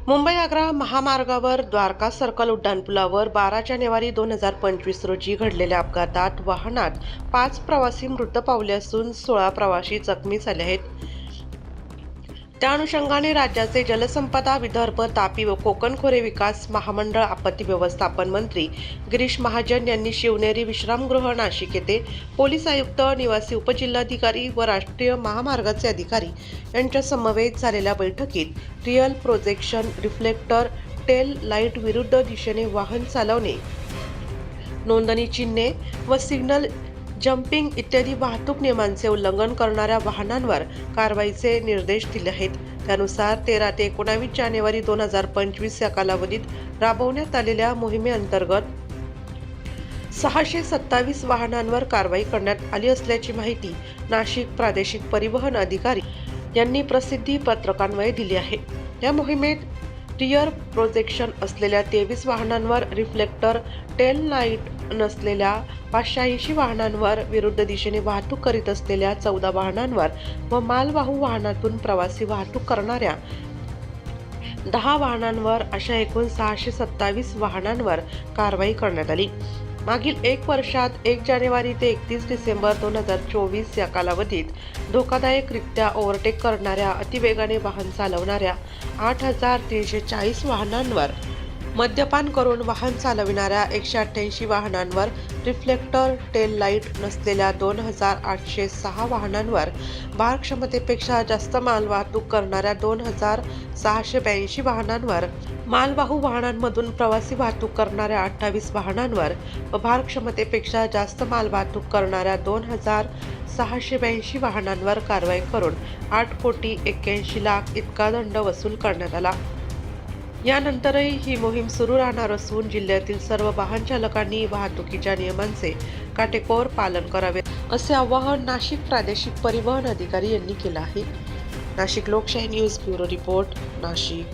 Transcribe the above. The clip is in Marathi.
मुंबई-आग्रा महामार्गावर द्वारका सर्कल उड्डाणपुलावर 12 जानेवारी 2025 रोजी घडलेल्या अपघातात वाहनात 5 प्रवासी मृत पावले असून 16 प्रवासी जखमी झाले आहेत. त्या अनुषंगाने राज्याचे जलसंपदा, विदर्भ, तापी व कोकण खोरे विकास महामंडळ आपत्ती व्यवस्थापन मंत्री गिरीश महाजन यांनी शिवनेरी विश्रामगृह नाशिक येथे पोलीस आयुक्त, निवासी उपजिल्हाधिकारी व राष्ट्रीय महामार्गाचे अधिकारी यांच्या समवेत झालेल्या बैठकीत rear projection, reflector, tail light विरुद्ध दिशेने वाहन चालवणे, नोंदणी चिन्हे व सिग्नल जम्पिंग इत्यादी वाहतूक नियमांचे उल्लंघन करणाऱ्या वाहनांवर कारवाईचे निर्देश दिले आहेत. त्यानुसार 13 ते 19 जानेवारी 2025 या कालावधीत राबवण्यात आलेल्या मोहिमेअंतर्गत 627 वाहनांवर कारवाई करण्यात आली असल्याची माहिती नाशिक प्रादेशिक परिवहन अधिकारी यांनी प्रसिद्धी पत्रकान्वये दिली आहे. या मोहिमेत रिअर प्रोजेक्शन असलेल्या 23 वाहनांवर, रिफ्लेक्टर, टेल लाईट नसलेल्या 580 वाहनांवर, विरुद्ध दिशेने वाहतूक करीत असलेल्या 14 वाहनांवर व मालवाहू वाहनातून प्रवासी वाहतूक करणाऱ्या 10 वाहनांवर अशा एकूण 627 वाहनांवर कारवाई करण्यात आली. मागील 1 वर्षात 1 जानेवारी ते 31 डिसेंबर 2024 या कालावधीत धोकादायकरित्या ओव्हरटेक करणाऱ्या, अतिवेगाने वाहन चालवणाऱ्या 8,340 वाहनांवर, मद्यपान करून वाहन चालविणाऱ्या 188 वाहनांवर, रिफ्लेक्टर, टेल लाईट नसलेल्या 2,806 वाहनांवर, भारक्षमतेपेक्षा जास्त मालवाहतूक करणाऱ्या 2,682 वाहनांवर, मालवाहू वाहनांमधून प्रवासी वाहतूक करणाऱ्या 28 वाहनांवर व भारक्षमतेपेक्षा जास्त मालवाहतूक करणाऱ्या 2,682 वाहनांवर कारवाई करून 8,81,00,000 इतका दंड वसूल करण्यात आला. यानंतरही ही मोहीम सुरू राहणार असून जिल्ह्यातील सर्व वाहन चालकांनी वाहतुकीच्या नियमांचे काटेकोर पालन करावे, असे आवाहन नाशिक प्रादेशिक परिवहन अधिकारी यांनी केले आहे. नाशिक लोकशाही न्यूज ब्युरो रिपोर्ट, नाशिक.